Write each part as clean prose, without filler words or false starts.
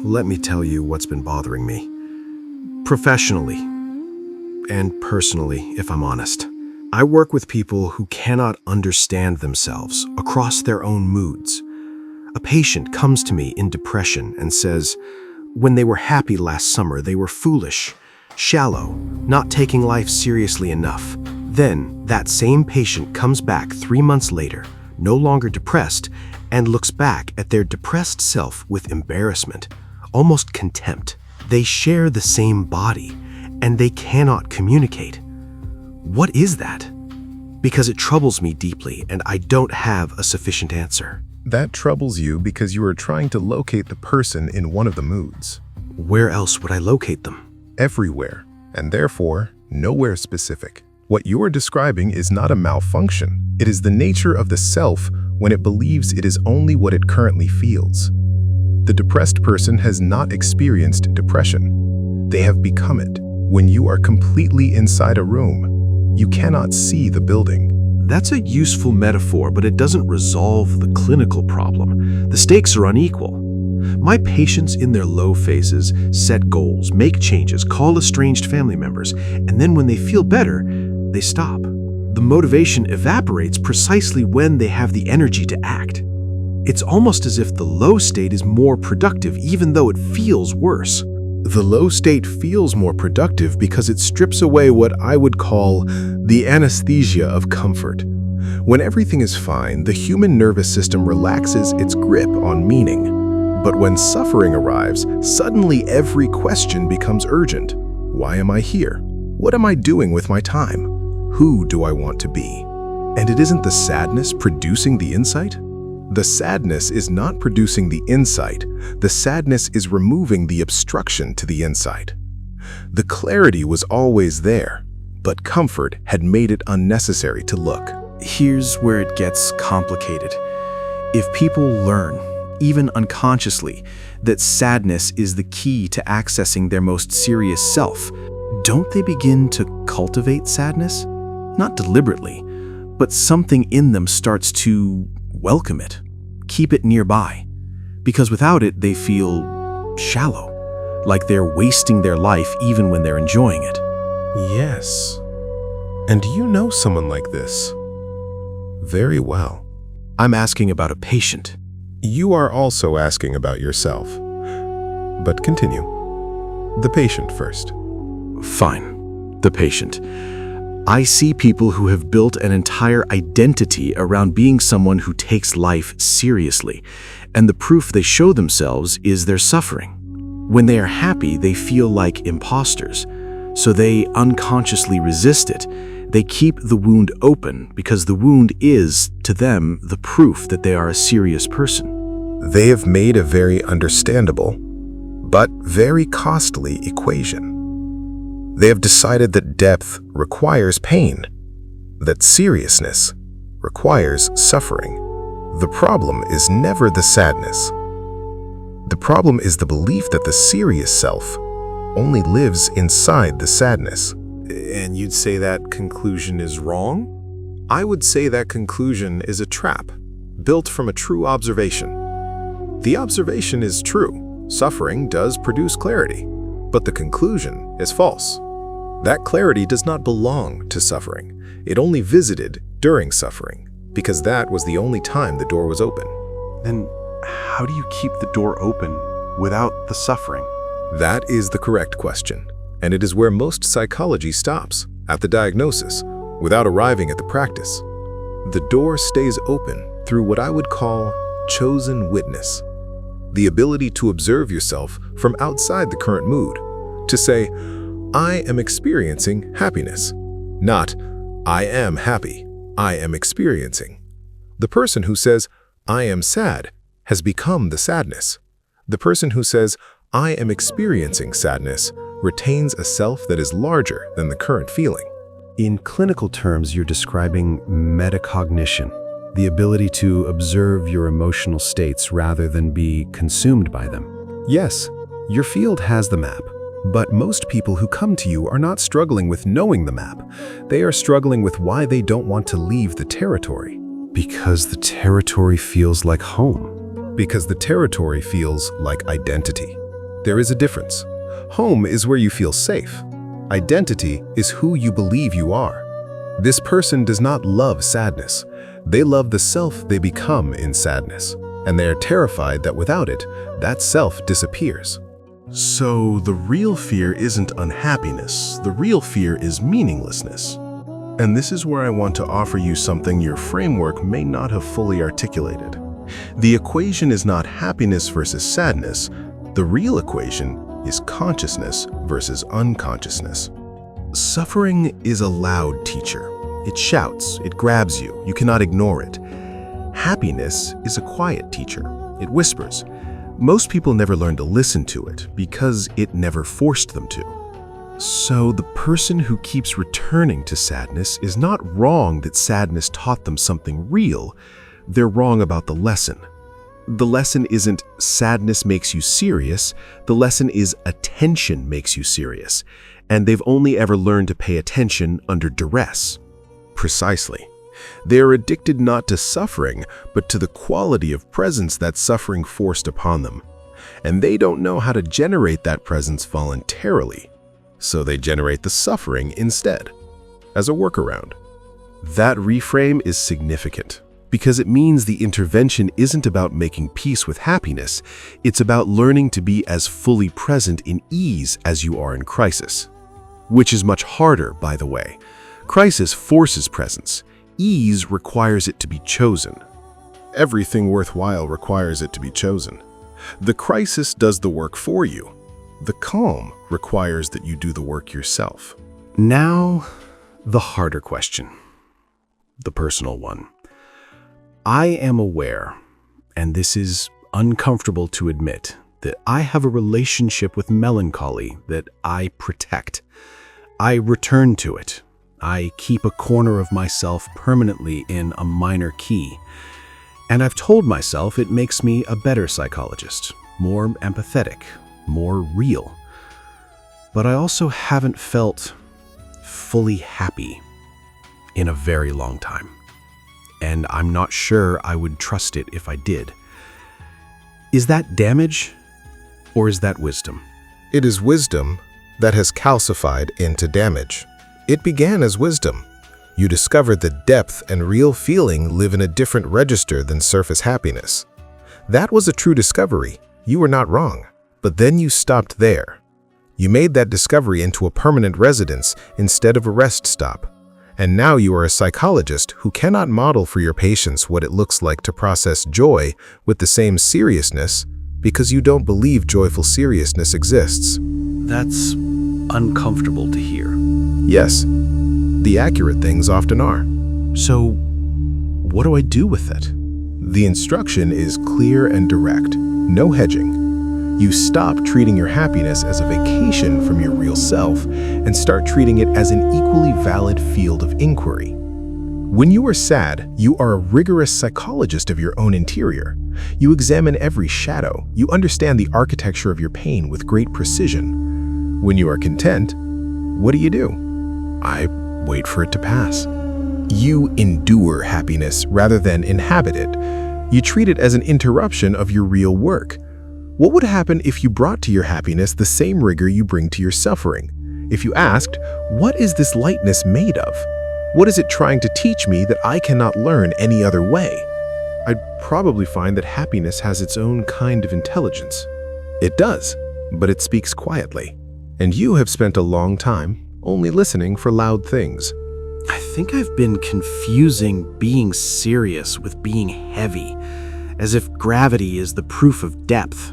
let me tell you what's been bothering me. Professionally and personally, if I'm honest. I work with people who cannot understand themselves across their own moods. A patient comes to me in depression and says, when they were happy last summer, they were foolish, shallow, not taking life seriously enough. Then, that same patient comes back 3 months later, no longer depressed, and looks back at their depressed self with embarrassment, almost contempt. They share the same body, and they cannot communicate. What is that? Because it troubles me deeply, and I don't have a sufficient answer. That troubles you because you are trying to locate the person in one of the moods. Where else would I locate them? Everywhere, and therefore, nowhere specific. What you are describing is not a malfunction. It is the nature of the self when it believes it is only what it currently feels. The depressed person has not experienced depression. They have become it. When you are completely inside a room, you cannot see the building. That's a useful metaphor, but it doesn't resolve the clinical problem. The stakes are unequal. My patients in their low phases set goals, make changes, call estranged family members, and then when they feel better, they stop. The motivation evaporates precisely when they have the energy to act. It's almost as if the low state is more productive, even though it feels worse. The low state feels more productive because it strips away what I would call the anesthesia of comfort. When everything is fine, the human nervous system relaxes its grip on meaning. But when suffering arrives, suddenly every question becomes urgent. Why am I here? What am I doing with my time? Who do I want to be? And it isn't the sadness producing the insight? The sadness is not producing the insight. The sadness is removing the obstruction to the insight. The clarity was always there, but comfort had made it unnecessary to look. Here's where it gets complicated. If people learn, even unconsciously, that sadness is the key to accessing their most serious self, don't they begin to cultivate sadness? Not deliberately, but something in them starts to welcome it, keep it nearby, because without it they feel shallow, like they're wasting their life even when they're enjoying it. Yes. And you know someone like this? Very well. I'm asking about a patient. You are also asking about yourself. But continue. The patient first. Fine, the patient. I see people who have built an entire identity around being someone who takes life seriously, and the proof they show themselves is their suffering. When they are happy, they feel like imposters, so they unconsciously resist it. They keep the wound open because the wound is, to them, the proof that they are a serious person. They have made a very understandable, but very costly equation. They have decided that depth requires pain, that seriousness requires suffering. The problem is never the sadness. The problem is the belief that the serious self only lives inside the sadness. And you'd say that conclusion is wrong? I would say that conclusion is a trap, built from a true observation. The observation is true. Suffering does produce clarity, but the conclusion is false. That clarity does not belong to suffering. It only visited during suffering, because that was the only time the door was open. Then how do you keep the door open without the suffering? That is the correct question, and it is where most psychology stops, at the diagnosis, without arriving at the practice. The door stays open through what I would call chosen witness, the ability to observe yourself from outside the current mood, to say, I am experiencing happiness, not I am happy, I am experiencing. The person who says, I am sad, has become the sadness. The person who says, I am experiencing sadness, retains a self that is larger than the current feeling. In clinical terms, you're describing metacognition, the ability to observe your emotional states rather than be consumed by them. Yes, your field has the map, but most people who come to you are not struggling with knowing the map. They are struggling with why they don't want to leave the territory. Because the territory feels like home. Because the territory feels like identity. There is a difference. Home is where you feel safe. Identity is who you believe you are. This person does not love sadness. They love the self they become in sadness, and they are terrified that without it, that self disappears. So the real fear isn't unhappiness. The real fear is meaninglessness. And this is where I want to offer you something your framework may not have fully articulated. The equation is not happiness versus sadness. The real equation is consciousness versus unconsciousness. Suffering is a loud teacher. It shouts, it grabs you, you cannot ignore it. Happiness is a quiet teacher. It whispers. Most people never learn to listen to it because it never forced them to. So the person who keeps returning to sadness is not wrong that sadness taught them something real. They're wrong about the lesson. The lesson isn't sadness makes you serious. The lesson is attention makes you serious. And they've only ever learned to pay attention under duress. Precisely. They are addicted not to suffering, but to the quality of presence that suffering forced upon them. And they don't know how to generate that presence voluntarily. So they generate the suffering instead, as a workaround. That reframe is significant because it means the intervention isn't about making peace with happiness. It's about learning to be as fully present in ease as you are in crisis. Which is much harder, by the way. Crisis forces presence. Ease requires it to be chosen. Everything worthwhile requires it to be chosen. The crisis does the work for you. The calm requires that you do the work yourself. Now, the harder question. The personal one. I am aware, and this is uncomfortable to admit, that I have a relationship with melancholy that I protect. I return to it. I keep a corner of myself permanently in a minor key. And I've told myself it makes me a better psychologist, more empathetic, more real. But I also haven't felt fully happy in a very long time. And I'm not sure I would trust it if I did. Is that damage, or is that wisdom? It is wisdom that has calcified into damage. It began as wisdom. You discovered that depth and real feeling live in a different register than surface happiness. That was a true discovery. You were not wrong. But then you stopped there. You made that discovery into a permanent residence instead of a rest stop. And now you are a psychologist who cannot model for your patients what it looks like to process joy with the same seriousness because you don't believe joyful seriousness exists. That's uncomfortable to hear. Yes, the accurate things often are. So, what do I do with it? The instruction is clear and direct. No hedging. You stop treating your happiness as a vacation from your real self and start treating it as an equally valid field of inquiry. When you are sad, you are a rigorous psychologist of your own interior. You examine every shadow. You understand the architecture of your pain with great precision. When you are content, what do? I wait for it to pass. You endure happiness rather than inhabit it. You treat it as an interruption of your real work. What would happen if you brought to your happiness the same rigor you bring to your suffering? If you asked, what is this lightness made of? What is it trying to teach me that I cannot learn any other way? I'd probably find that happiness has its own kind of intelligence. It does, but it speaks quietly. And you have spent a long time only listening for loud things. I think I've been confusing being serious with being heavy, as if gravity is the proof of depth.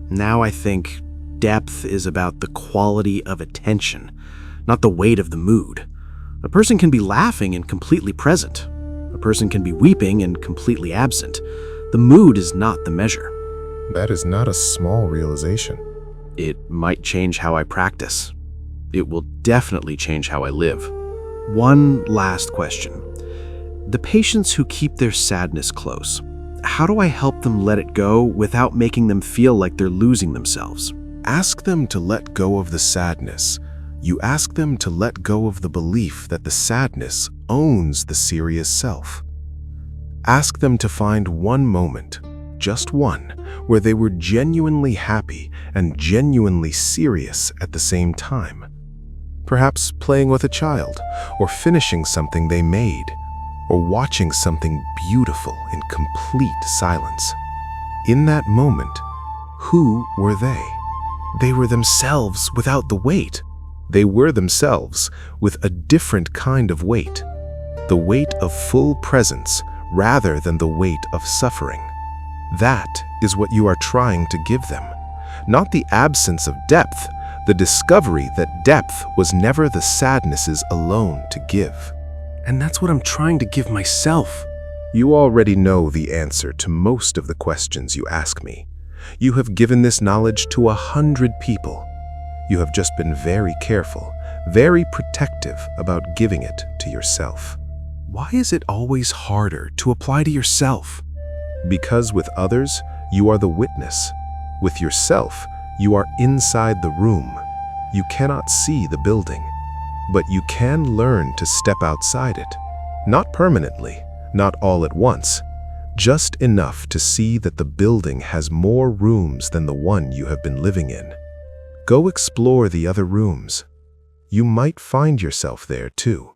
Now I think depth is about the quality of attention, not the weight of the mood. A person can be laughing and completely present. A person can be weeping and completely absent. The mood is not the measure. That is not a small realization. It might change how I practice. It will definitely change how I live. One last question. The patients who keep their sadness close, how do I help them let it go without making them feel like they're losing themselves? Ask them to let go of the sadness. You ask them to let go of the belief that the sadness owns the serious self. Ask them to find one moment, just one, where they were genuinely happy and genuinely serious at the same time. Perhaps playing with a child, or finishing something they made, or watching something beautiful in complete silence. In that moment, who were they? They were themselves without the weight. They were themselves with a different kind of weight. The weight of full presence rather than the weight of suffering. That is what you are trying to give them. Not the absence of depth, the discovery that depth was never the sadnesses alone to give. And that's what I'm trying to give myself. You already know the answer to most of the questions you ask me. You have given this knowledge to 100 people. You have just been very careful, very protective about giving it to yourself. Why is it always harder to apply to yourself? Because with others, you are the witness. With yourself, you are inside the room. You cannot see the building, but you can learn to step outside it. Not permanently, not all at once, just enough to see that the building has more rooms than the one you have been living in. Go explore the other rooms. You might find yourself there too.